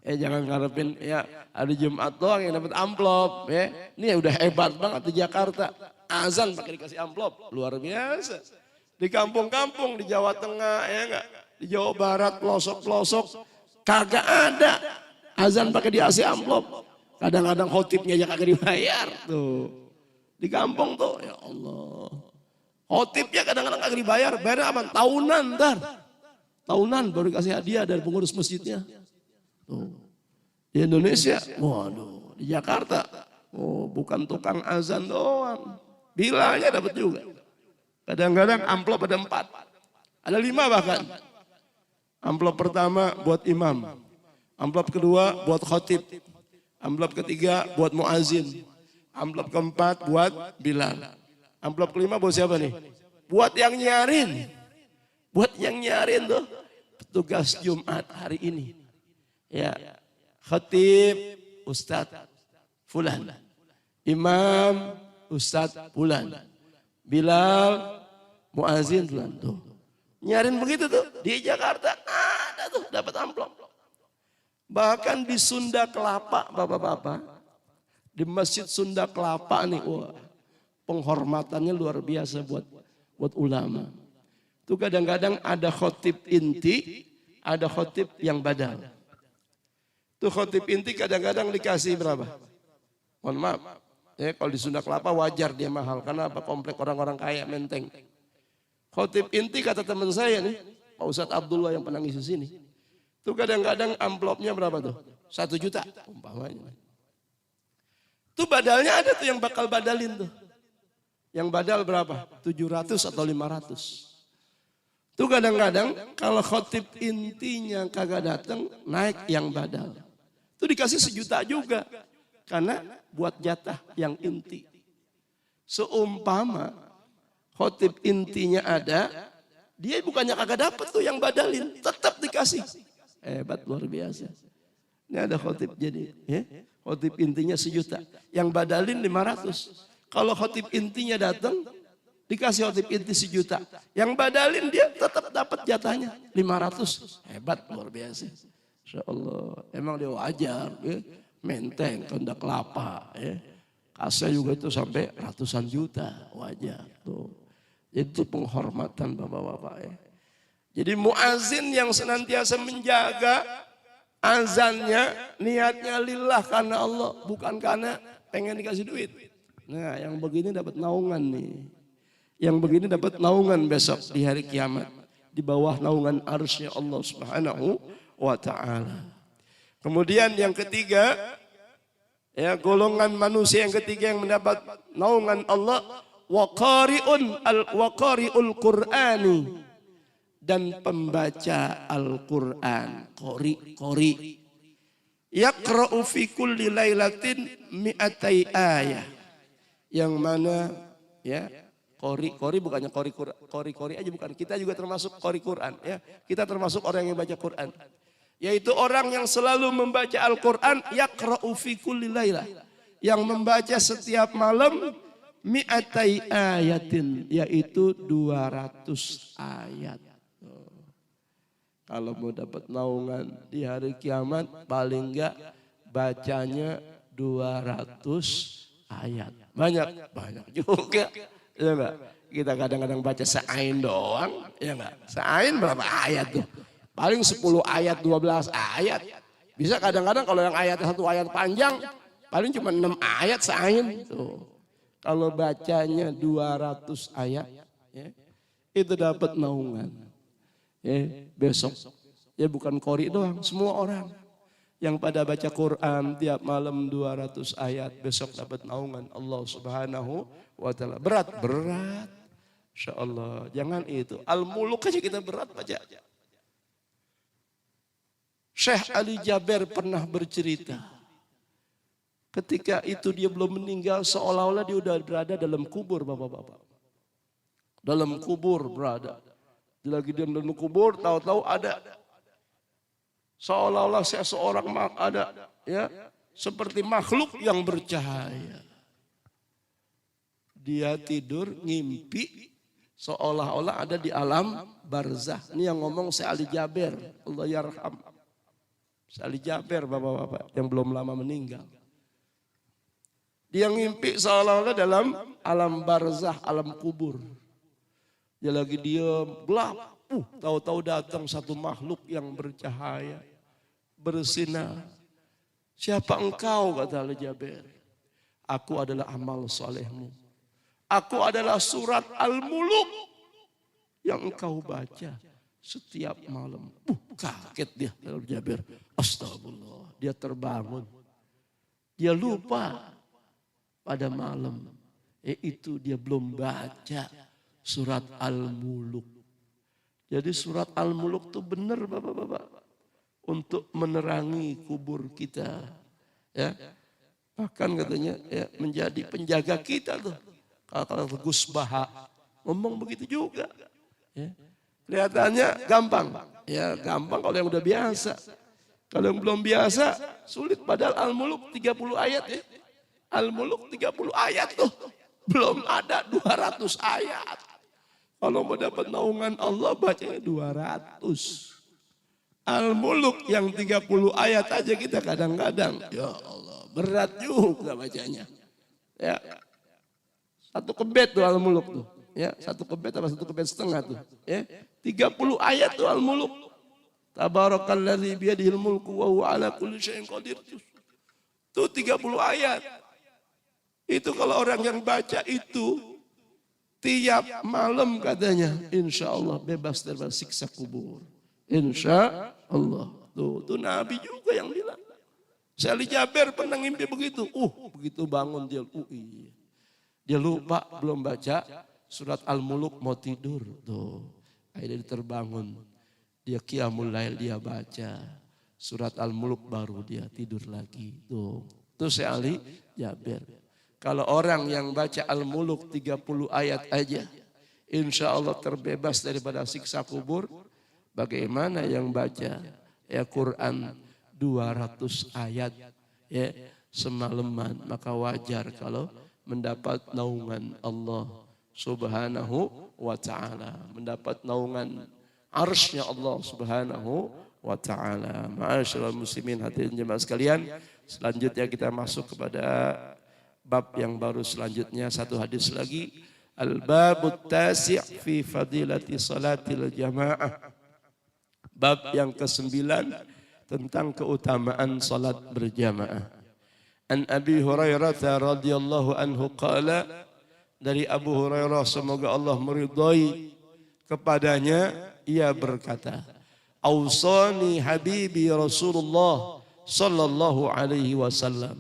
Jangan ngarepin ya hari Jumat doang yang dapat amplop. Ini udah hebat banget di Jakarta. Azan pakai dikasih amplop, luar biasa. Di kampung-kampung di Jawa Tengah ya enggak, di Jawa Barat pelosok-pelosok kagak ada azan pakai dikasih amplop. Kadang-kadang khotibnya aja kagak dibayar tuh. Di kampung tuh ya Allah. Khotibnya kadang-kadang kagak dibayar, bayar aman tahunan ntar. Tahunan baru dikasih hadiah dari pengurus masjidnya. Tuh. Di Indonesia, waduh, di Jakarta, bukan tukang azan doang. Bilangnya dapat juga. Kadang-kadang amplop ada 4. Ada 5 bahkan. Amplop pertama buat imam. Amplop kedua buat khotib. Amplop ketiga buat muazin. Amplop keempat buat Bilal. Amplop kelima buat siapa nih? Buat yang nyarin. Buat yang nyarin tuh. Petugas Jumat hari ini. Ya, khatib Ustadz Fulan. Imam Ustadz Fulan. Bilal muazin Fulan tuh. Nyarin begitu tuh di Jakarta ada tuh dapat amplop. Bahkan di Sunda Kelapa, bapak-bapak, di Masjid Sunda Kelapa nih, wah, penghormatannya luar biasa buat ulama. Itu kadang-kadang ada khotib inti, ada khotib yang badal. Itu khotib inti kadang-kadang dikasih berapa? Mohon maaf, ya kalau di Sunda Kelapa wajar dia mahal, karena apa? Komplek orang-orang kaya Menteng. Khotib inti kata teman saya nih, Pak Ustadz Abdullah yang pernah ngisi sini. Itu kadang-kadang amplopnya berapa tuh? 1 juta umpamanya. Itu badalnya ada tuh yang bakal badalin tuh. Yang badal berapa? 700 atau 500. Itu kadang-kadang kalau khotib intinya kagak datang, naik yang badal. Itu dikasih 1 juta juga. Karena buat jatah yang inti. Seumpama khotib intinya ada, dia bukannya kagak dapat tuh yang badalin, tetap dikasih. Hebat luar biasa. Ini ada khotib jadi, ya, khotib intinya 1 juta, yang badalin 500. Kalau khotib intinya datang, dikasih khotib inti 1 juta, yang badalin dia tetap dapat jatahnya 500. Hebat luar biasa. Insya Allah, emang dia wajar, ya. Menteng, Sunda Kelapa, ya. Kasih juga itu sampai ratusan juta, wajar tuh. Itu penghormatan bapak-bapak ya. Jadi muazin yang senantiasa menjaga azannya, niatnya lillah karena Allah, bukan karena pengen dikasih duit. Nah yang begini dapat naungan nih. Yang begini dapat naungan besok di hari kiamat. Di bawah naungan arsy Allah subhanahu wa ta'ala. Kemudian yang ketiga, ya golongan manusia yang ketiga yang mendapat naungan Allah, waqari'ul Qur'ani, dan pembaca Al-Qur'an, qori. Yaqra'u fi kulli lailatin mi'atai ayah. Yang mana ya, qori bukannya qori aja bukan. Kita juga termasuk qori Qur'an ya. Kita termasuk orang yang baca Qur'an. Yaitu orang yang selalu membaca Al-Qur'an, yaqra'u fi kulli lailah. Yang membaca setiap malam mi'atai ayatin, yaitu 200 ayat. Kalau mau dapat naungan di hari kiamat, paling enggak bacanya 200 ayat. Banyak juga. Ya enggak? Kita kadang-kadang baca seain doang, ya enggak? Seain berapa ayat tuh? Paling 10 ayat, 12 ayat. Bisa kadang-kadang kalau yang ayat satu ayat panjang, paling cuma 6 ayat seain. Tuh. Kalau bacanya 200 ayat, ya, itu dapat naungan. Ya, besok, ya bukan qori doang, semua orang yang pada baca Quran tiap malam 200 ayat, besok dapat naungan Allah Subhanahu wa Ta'ala. Berat, berat. Insya Allah, jangan itu. Al-Muluk aja kita berat baca. Syekh Ali Jaber pernah bercerita. Ketika itu dia belum meninggal, seolah-olah dia sudah berada dalam kubur, bapak-bapak. Dalam kubur berada. Lagi dia dalam kubur, tahu-tahu ada. Seolah-olah seseorang ada, ya, seperti makhluk yang bercahaya. Dia tidur, ngimpi, seolah-olah ada di alam barzah. Ini yang ngomong Syekh Ali Jaber, Allah yarham. Syekh Ali Jaber, bapak-bapak, yang belum lama meninggal. Dia ngimpi seolah-olah dalam alam barzah, alam kubur. Dia lagi diam, gelap. Tahu-tahu datang satu makhluk yang bercahaya, bersinar. Siapa engkau, kata Ali Jaber? Aku adalah amal solehmu. Aku adalah surat Al-Muluk yang engkau baca setiap malam. Kaget dia, Ali Jaber. Astagfirullah, dia terbangun. Dia lupa pada malam. Itu dia belum baca surat Al-Muluk. Jadi surat Al-Muluk itu benar bapak-bapak. Untuk menerangi kubur kita. Ya. Bahkan katanya ya, menjadi penjaga kita tuh. Kalau Gus Baha ngomong begitu juga. Ya. Kelihatannya gampang. Ya gampang kalau yang udah biasa. Kalau yang belum biasa sulit. Padahal Al-Muluk 30 ayat ya. Al-Muluk 30 ayat tuh. Belum ada 200 ayat. Kalau mau dapat naungan Allah bacanya 200. Al-Muluk yang 30 ayat aja kita kadang-kadang. Ya Allah berat juga bacanya. Ya. Satu kebet tuh Al-Muluk tuh. Ya, satu kebet atau satu kebet setengah tuh. Ya. 30 ayat tuh Al-Muluk. Tabarakalladzi biyadihil mulku wa huwa ala kulli syai'in qadir. Tuh 30 ayat. Itu kalau orang yang baca itu tiap malam katanya, insya Allah bebas dari siksa kubur. Insya Allah. Tuh Nabi juga yang bilang. Syekh Ali Jaber pernah ngimpi begitu. Begitu bangun dia. Iya. Dia lupa belum baca surat Al-Muluk mau tidur. Tuh. Akhirnya dia terbangun. Dia qiyamul lail dia baca. Surat Al-Muluk baru dia tidur lagi. Tuh. Itu Syekh Ali Jaber. Kalau orang yang baca Al-Muluk 30 ayat aja, insya Allah terbebas daripada siksa kubur. Bagaimana yang baca ya Quran 200 ayat ya semalaman, maka wajar kalau mendapat naungan Allah Subhanahu wa Ta'ala, mendapat naungan arsy-Nya Allah Subhanahu wa Ta'ala. Ma'asyiral muslimin hadirin jemaah sekalian, selanjutnya kita masuk kepada bab yang baru selanjutnya, satu hadis lagi. Al-babut tasi' fi fadilati salatil jamaah. Bab yang ke-9 tentang keutamaan salat berjamaah. An Abi Hurairah radhiyallahu anhu qala, dari Abu Hurairah semoga Allah meridhai kepadanya, ia berkata, Ausani habibi Rasulullah sallallahu alaihi wasallam.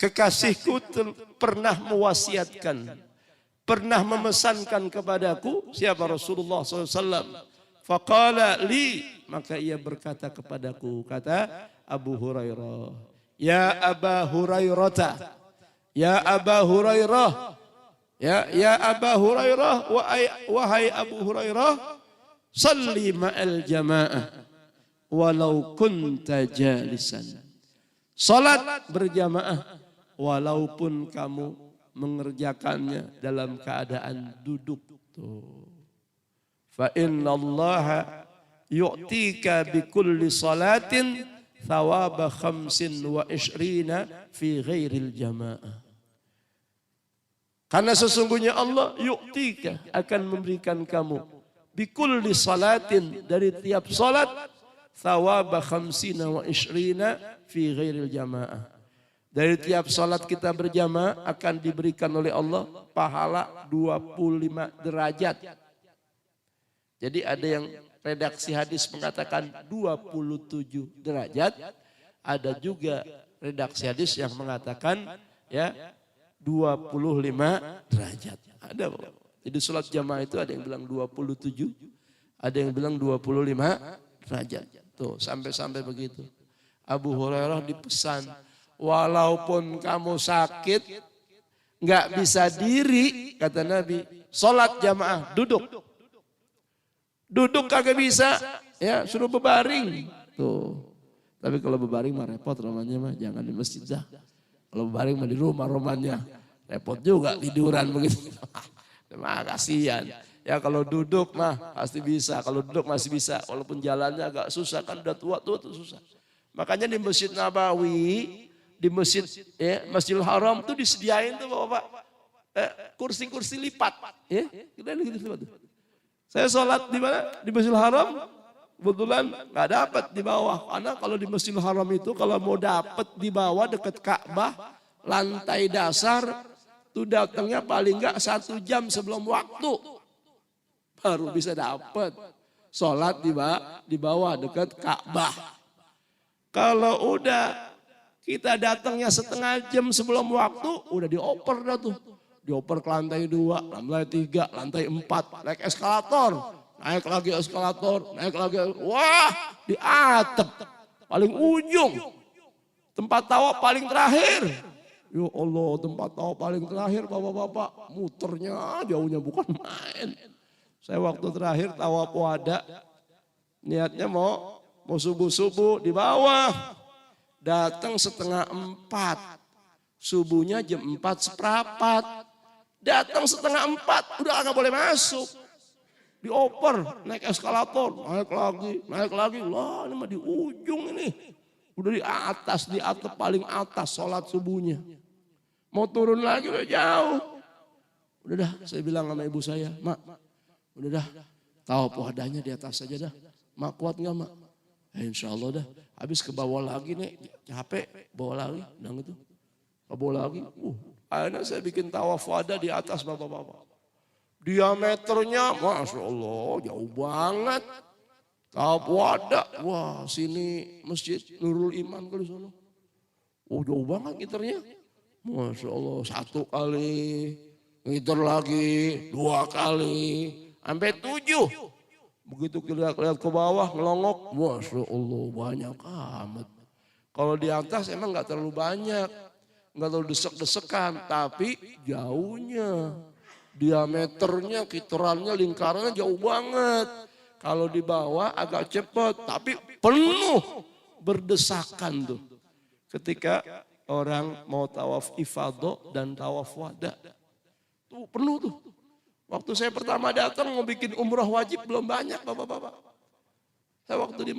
Kekasihku pernah mewasiatkan, pernah memesankan kepadaku, siapa Rasulullah SAW. Faqala li, maka ia berkata kepadaku, kata Abu Hurairah, ya Aba Hurairah, ya Aba Hurairah, ya Aba Hurairah, wahai Abu Hurairah, salli ma'al jamaah, walau kunta jalisan. Salat berjamaah, walaupun kamu mengerjakannya dalam keadaan duduk. Tuh. Fa inna Allah yu'tika bi kulli salatin thawaba 25 fi ghairil jamaah. Karena sesungguhnya Allah yu'tika akan memberikan kamu bikulli salatin dari tiap salat thawaba khamsina wa ishrina fi ghairil jamaah. Dari tiap salat kita berjamaah akan diberikan oleh Allah pahala 25 derajat. Jadi ada yang redaksi hadis mengatakan 27 derajat, ada juga redaksi hadis yang mengatakan ya 25 derajat. Ada. Jadi sholat jamaah itu ada yang bilang 27, ada yang bilang 25 derajat. Tuh sampai-sampai begitu. Abu Hurairah dipesan, walaupun kamu sakit, nggak bisa diri, kata Nabi, sholat jamaah, duduk. Duduk kagak bisa, ya suruh berbaring. Tuh. Tapi kalau berbaring mah repot namanya mah, jangan di masjid dah. Kalau berbaring mah di rumah romannya, repot juga tiduran begitu. Mah kasihan. Ya kalau duduk mah pasti bisa, kalau duduk masih bisa. Walaupun jalannya agak susah, kan udah tua-tua tuh susah. Makanya di Masjid Nabawi, di masjid ya, Masjidil Haram tuh disediain tuh Bapak, kursi-kursi lipat. Ya, kita gitu lipat. Saya sholat di mana? Di Masjidil Haram. Kebetulan nggak dapat di bawah, karena kalau di Masjidil Haram itu kalau mau dapat di bawah dekat Ka'bah, lantai dasar, tuh datangnya paling nggak 1 jam sebelum waktu, baru bisa dapat sholat di bawah dekat Ka'bah. Kalau udah kita datangnya setengah jam sebelum waktu, udah dioper dah tuh, dioper ke lantai 2, lantai 3, lantai 4, naik eskalator. Naik lagi eskalator, naik lagi, wah di atap, paling ujung. Tempat tawaf paling terakhir. Ya Allah, tempat tawaf paling terakhir bapak-bapak, muternya jauhnya bukan main. Saya waktu terakhir tawaf wada, niatnya mau subuh-subuh di bawah. Datang 3:30, subuhnya jam 4:15. Datang 3:30, udah agak boleh masuk. Dioper, naik eskalator, naik lagi. Wah ini mah di ujung ini. Udah di atap paling atas sholat subuhnya. Mau turun lagi udah jauh. Udah dah, saya bilang sama ibu saya, Mak, udah dah, tawaf wadahnya di atas saja dah. Mak kuat gak Mak? Insya Allah dah. Habis ke bawah lagi nih, capek, bawa lagi, bilang gitu. Ke bawah lagi, akhirnya saya bikin tawaf wadah di atas bapak-bapak. Diameternya, Masya Allah, jauh banget. Tawaf wada, wah sini Masjid Nurul Iman kali sana. Oh jauh banget ngiternya. Masya Allah, 1 kali, ngiter lagi, 2 kali, sampai 7. Begitu kita lihat ke bawah, ngelongok, Masya Allah banyak amat. Kalau di atas emang gak terlalu banyak, gak terlalu desek-desekan, tapi jauhnya. Diameternya, kiterannya, lingkarannya jauh banget. Kalau di bawah agak cepat, tapi penuh berdesakan tuh. Ketika orang mau tawaf ifadah dan tawaf wada. Tuh penuh tuh. Waktu saya pertama datang mau bikin umrah wajib belum banyak bapak-bapak. Saya waktu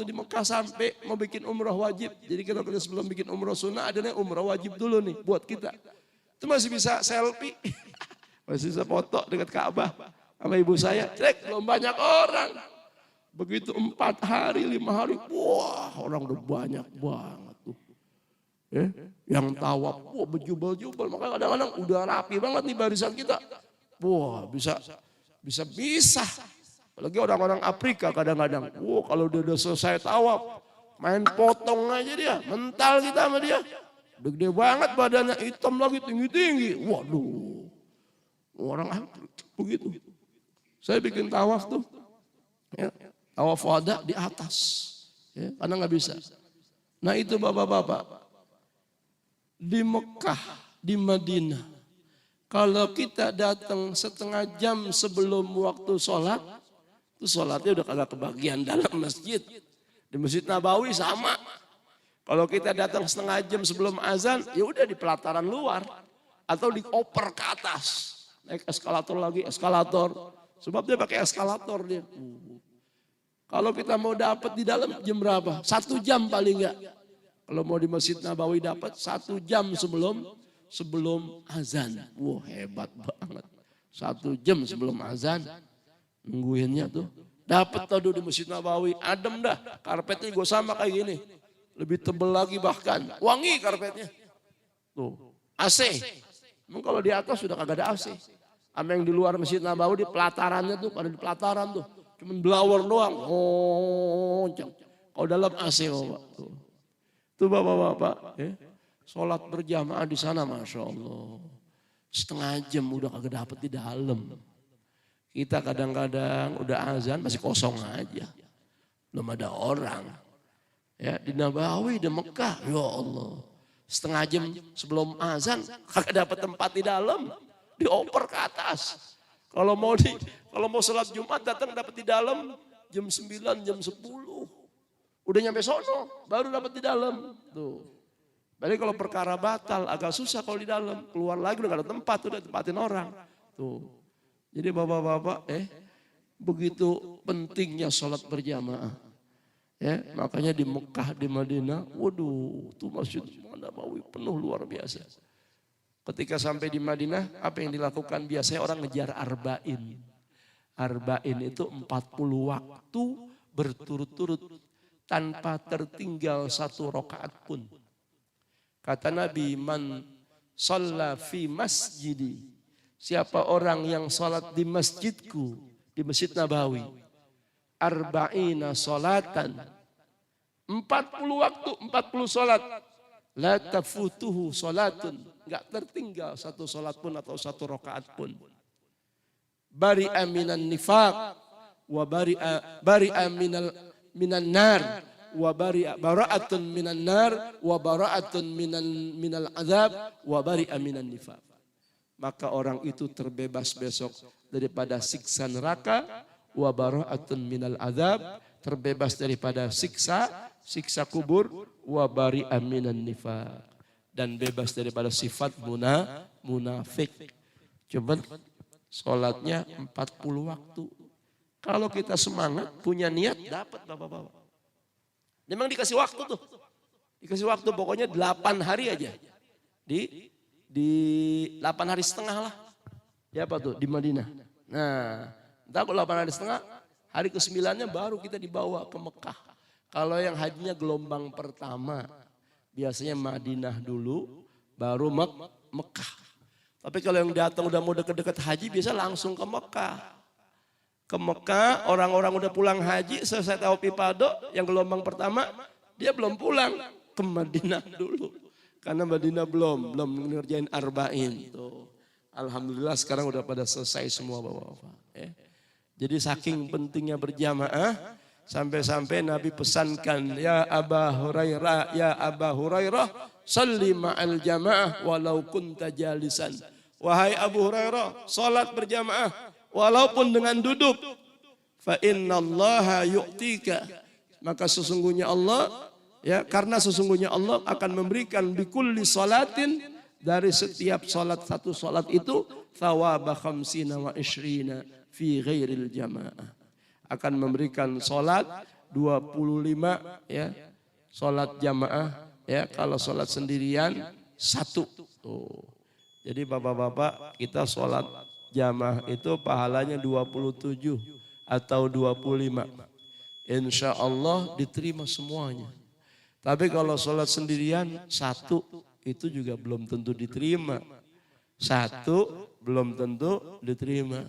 di Mekah sampai mau bikin umrah wajib. Jadi kita sebelum bikin umrah sunnah adanya umrah wajib dulu nih buat kita. Itu masih bisa selfie. Masih bisa foto dekat Ka'bah sama ibu saya. Cek, belum banyak orang. Begitu 4 hari, 5 hari, wah orang udah banyak banget tuh. Yang tawaf, wah berjubel-jubel. Makanya kadang-kadang udah rapi banget nih barisan kita. Wah bisa. Apalagi orang-orang Afrika kadang-kadang. Wah kalau dia udah selesai tawaf, main potong aja dia. Mental kita sama dia. Gede banget badannya, hitam lagi, tinggi-tinggi. Waduh. Orang begitu. Saya bikin tawaf tuh. Ya, tawaf wada di atas. Ya, karena nggak bisa. Nah itu bapak-bapak. Di Mekah, di Madinah. Kalau kita datang setengah jam sebelum waktu sholat. Itu sholatnya udah kagak kebagian dalam masjid. Di Masjid Nabawi sama. Kalau kita datang setengah jam sebelum azan. Ya udah di pelataran luar. Atau dioper ke atas. Naik eskalator lagi, eskalator. Sebab dia pakai eskalator dia. Kalau kita mau dapat di dalam jam berapa? 1 jam paling enggak. Kalau mau di Masjid Nabawi dapat 1 jam sebelum sebelum azan. Wah hebat banget. 1 jam sebelum azan nungguinnya tuh. Dapat tuh di Masjid Nabawi, adem dah. Karpetnya gue sama kayak gini. Lebih tebel lagi bahkan. Wangi karpetnya. Tuh, AC. Emang kalau di atas sudah kagak ada AC. Sama yang di luar Masjid Nabawi di pelatarannya tuh, pada di pelataran tuh. Cuman blower doang. Oh, kalau dalam AC Bapak. Tuh Bapak-bapak. Sholat berjamaah di sana Masya Allah. 1/2 jam udah kagak dapet di dalam. Kita kadang-kadang udah azan masih kosong aja. Belum ada orang. Ya, di Nabawi, di Mekah. Ya Allah. 1/2 jam sebelum azan kagak dapat tempat di dalam. Dioper ke atas. Kalau mau sholat Jumat datang dapat di dalam jam 9, jam 10. Udah nyampe sono baru dapat di dalam. Tuh. Berarti kalau perkara batal agak susah kalau di dalam. Keluar lagi udah gak ada tempat, udah tempatin orang. Tuh. Jadi bapak-bapak begitu pentingnya sholat berjamaah. Ya, makanya di Mekah, di Madinah, waduh, tuh Masjid Nabawi penuh luar biasa. Ketika sampai di Madinah, apa yang dilakukan? Biasanya orang ngejar arba'in. Arba'in itu 40 waktu berturut-turut tanpa tertinggal 1 rakaat pun. Kata Nabi, man shalla fi masjidi. Siapa orang yang sholat di masjidku, di Masjid Nabawi. Arba'ina sholatan. 40 waktu, 40 sholat. La tafutuhu sholatun. Enggak tertinggal 1 sholat pun atau 1 rakaat pun. Bari'a minan nifaq. Wa bari'a minan nar. Wa bara'atun minan nar. Wa bara'atun minal azab. Wa bari'a minan nifaq. Maka orang itu terbebas besok daripada siksa neraka, wa bara'atun minal azab, terbebas daripada siksa kubur, wa bari'a minan nifaq, dan bebas daripada sifat munafik. Coba sholatnya 40 waktu. Kalau kita semangat, punya niat, dapat Bapak-bapak. Memang dikasih waktu tuh. Dikasih waktu pokoknya 8 hari aja. Di 8 hari setengah lah. Ya apa tuh? Di Madinah. Nah, entah kalau 8 hari setengah, hari ke-9-nya baru kita dibawa ke Mekah. Kalau yang hajinya gelombang pertama, biasanya Madinah dulu, baru Mekah. Tapi kalau yang datang udah mau deket-deket haji, biasa langsung ke Mekah. Ke Mekah, orang-orang udah pulang haji, selesai tawaf ifadah, yang gelombang pertama, dia belum pulang ke Madinah dulu. Karena Madinah belum ngerjain arba'in. Tuh. Alhamdulillah sekarang udah pada selesai semua Bapak-bapak. Ya. Jadi saking pentingnya berjamaah, sampai-sampai Nabi pesankan, ya Aba Hurairah, salli ma'al jamaah walau kunta jalisan. Wahai Abu Hurairah, salat berjamaah walaupun dengan duduk. Fa innallaha yu'tika. Maka sesungguhnya Allah, ya, karena sesungguhnya Allah akan memberikan bikulli salatin, dari setiap salat, 1 salat itu thawaba 50 wa 20 fi ghairil jamaah. Akan memberikan salat 25 ya, salat jamaah ya, kalau salat sendirian 1. Tuh. Jadi Bapak-bapak, kita salat jamaah itu pahalanya 27 atau 25. Insya Allah diterima semuanya. Tapi kalau sholat sendirian 1 itu juga belum tentu diterima. 1 belum tentu diterima.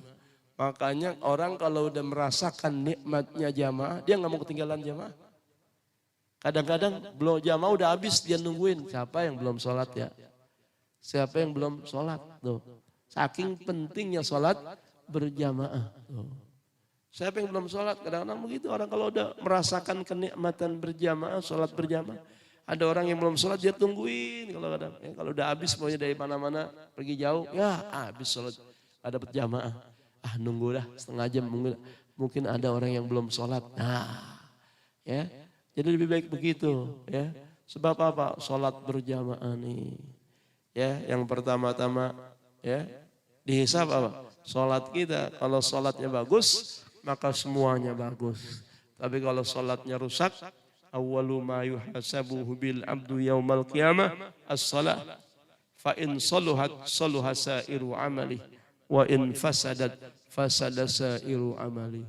Makanya orang kalau udah merasakan nikmatnya jamaah, dia nggak mau ketinggalan jamaah. Kadang-kadang belum jamaah udah habis, dia nungguin siapa yang belum sholat ya. Siapa yang belum sholat tuh. Saking pentingnya sholat berjamaah. Tuh. Siapa yang belum sholat? Kadang-kadang begitu orang kalau udah merasakan kenikmatan berjamaah, sholat berjamaah. Ada orang yang belum sholat dia tungguin kalau kadang. Ya, kalau udah habis pokoknya dari mana-mana pergi jauh, ya habis sholat, ada berjamaah. Nunggu dah 1/2 jam mungkin ada orang yang belum sholat. Nah, ya jadi lebih baik begitu. Ya, sebab apa? Sholat berjamaah nih. Ya, yang pertama-tama ya dihisab apa? Sholat kita. Kalau sholatnya bagus, maka semuanya bagus. Tapi kalau sholatnya rusak, awwalu ma yuhasabuhu bil abdu yaumal qiyamah as-salah. fa in saluhat saluha sairu amali wa in fasadat fasada sairu amali.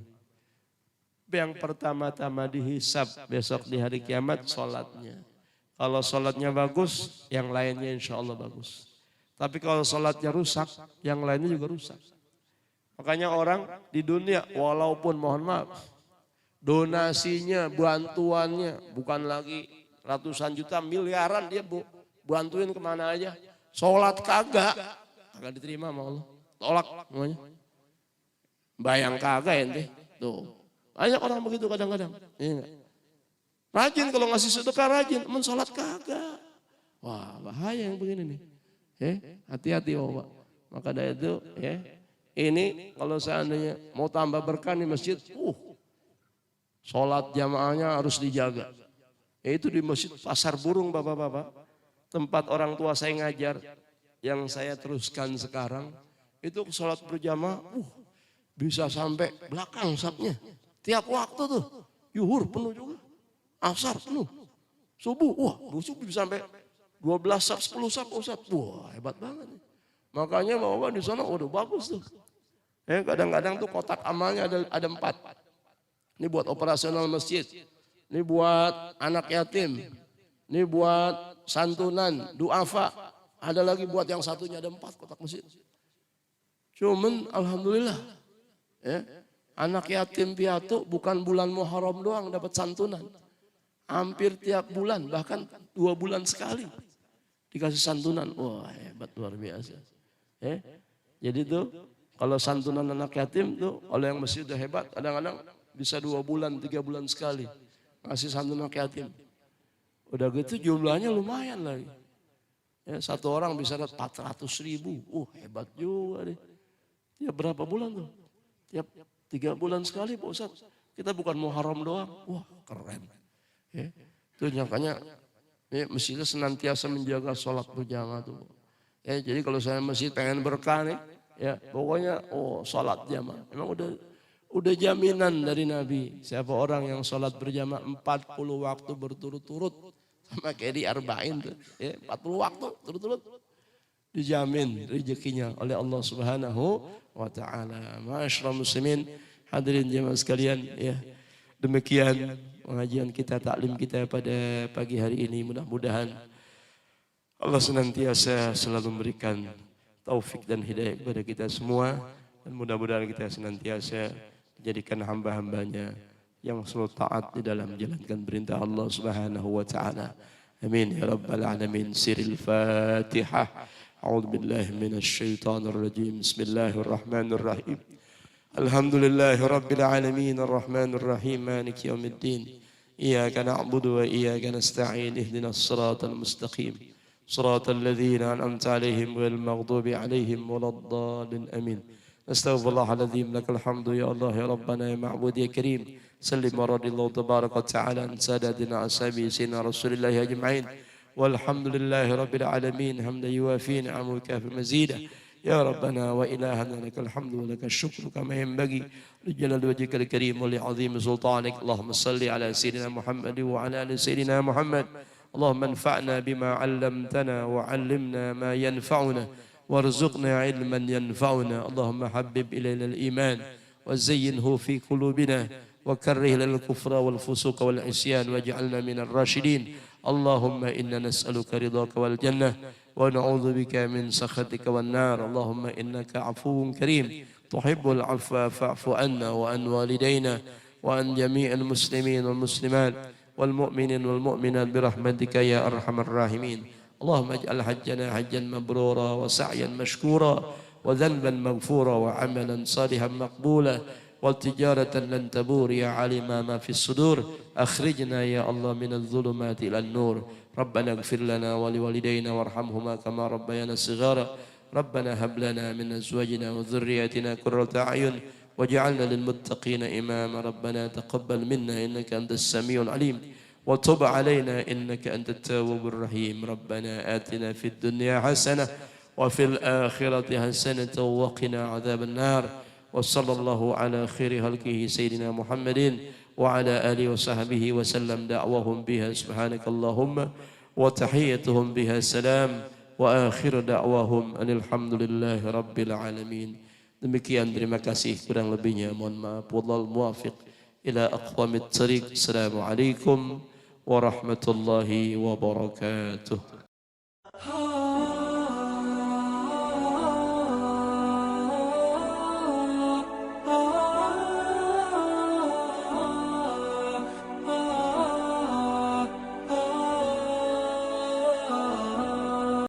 Yang pertama-tama dihisab besok di hari kiamat salatnya. Kalau salatnya bagus, yang lainnya insya Allah bagus. Tapi kalau salatnya rusak, yang lainnya juga rusak. Makanya orang di dunia walaupun mohon maaf, donasinya, bantuannya bukan lagi ratusan juta, miliaran dia bantuin kemana aja. Sholat kagak diterima sama Allah. Tolak semuanya. Bayang kagak ente. Tuh. Banyak orang begitu kadang-kadang. Iya. Rajin kalau ngasih sedekah rajin, sholat kagak. Wah, bahaya yang begini nih. Hati-hati Bapak. Maka dari itu ini kalau seandainya mau tambah berkah di masjid, sholat jamaahnya harus dijaga. Itu di masjid Pasar Burung Bapak-bapak. Tempat orang tua saya ngajar, yang saya teruskan sekarang, itu sholat berjamaah, bisa sampai belakang sapnya. Tiap waktu tuh, yuhur penuh juga, asar penuh, subuh, subuh bisa sampai 12 sap, 10 sap, Ustaz. Wah hebat banget. Makanya Bapak di sana udah bagus tuh. Kadang-kadang tuh kotak amalnya ada 4. Ini buat operasional masjid, ini buat anak yatim, ini buat santunan, duafa. Ada lagi buat yang satunya ada 4 kotak masjid. Cuman alhamdulillah anak yatim piatu bukan bulan Muharram doang dapat santunan. Hampir tiap bulan, bahkan 2 bulan sekali dikasih santunan. Wah hebat luar biasa. Jadi tuh kalau santunan anak yatim tuh oleh yang masih udah hebat, kadang-kadang bisa 2 bulan, 3 bulan sekali ngasih santunan anak yatim. Udah gitu jumlahnya lumayan lagi. Satu orang bisa dapat 400.000. Hebat juga deh. Tiap berapa bulan tuh? Tiap 3 bulan sekali Pak Ustaz. Kita bukan Muharram doang. Wah keren. Itu makanya mestinya senantiasa menjaga sholat berjamaah tuh. Jadi kalau saya masih pengen berkah nih, pokoknya sholat jamaah. Emang udah jaminan dari Nabi. Siapa orang yang sholat berjamaah 40 waktu berturut-turut, sama kayak di Arba'in tuh, 40 waktu turut-turut dijamin rezekinya oleh Allah Subhanahu wa taala. Ma'asyiral muslimin, hadirin jemaah sekalian, demikian pengajian kita, taklim kita pada pagi hari ini. Mudah-mudahan Allah senantiasa selalu memberikan taufik dan hidayah kepada kita semua, dan mudah-mudahan kita senantiasa menjadikan hamba-hambanya yang selalu taat di dalam menjalankan perintah Allah Subhanahu wa taala. Amin ya rabbal alamin. Siril Fatihah. A'udzu billahi minasy syaithanir rajim. Bismillahirrahmanirrahim. Alhamdulillahi rabbil alamin arrahmanir rahim maliki yaumiddin. Iyyaka na'budu wa iyyaka nasta'in. Ihdinas siratal mustaqim. Siratal ladzina an'amta 'alaihim ghairil maghdubi 'alaihim waladdallin. Amin. Astaghfirullahaladzim. Lakal hamdu ya Allah ya Rabbana ya Ma'bud ya Karim. Sallim wa radillahu tabaraka ta'ala an sadatina ashabi sayyidina Rasulillahi ajma'in. Walhamdulillahi rabbil alamin. Hamdan yuwafi ni'amahu kafi mazida. Ya Rabbana wa ilahana lakal hamdu wa lakal syukru kama yanbaghi li jalali wajhikal karim wa li 'azimi sultanik. Allahumma salli ala sayyidina Muhammad wa ala ali sayyidina Muhammad. Allahumma anfa'na bima 'allamtana wa 'allimna ma yanfa'una warzuqna 'ilman yanfa'una. Allahumma habbib ilayna al-iman wa zayyinhu fi qulubina وكره لنا الكفر والفسوق والعصيان واجعلنا من الراشدين. اللهم إنا نسألك رضاك والجنة ونعوذ بك من سخطك والنار. اللهم إنك عفو كريم تحب العفو فاعف عنا وعن والدينا وعن جميع المسلمين والمسلمات والمؤمنين والمؤمنات برحمتك يا أرحم الراحمين. اللهم اجعل حجنا حجا مبرورا وسعيا مشكورا وذنبا مغفورا وعملا صالحا مقبولا والتجارة لن تبور يا عالم ما في الصدور. أخرجنا يا الله من الظلمات إلى النور. ربنا اغفر لنا ولوالدينا وارحمهما كما ربيانا صغارا. ربنا هب لنا من أزواجنا وذرياتنا قرة أعين واجعلنا للمتقين إماما. ربنا تقبل منا إنك أنت السميع العليم وتب علينا إنك أنت التواب الرحيم. ربنا آتنا في الدنيا حسنة وفي الآخرة حسنة وقنا عذاب النار. وصلى الله على خير خلقه سيدنا محمد وعلى آله وصحبه وسلم. دعوهم بها سبحانك اللهم وتحيتهم بها سلام. wa akhir da'wahum alhamdulillahi rabbil alamin. Demikian, terima kasih, kurang lebihnya mohon maaf. Wallahul muwaffiq ila aqwamit thariq. Assalamualaikum warahmatullahi wabarakatuh.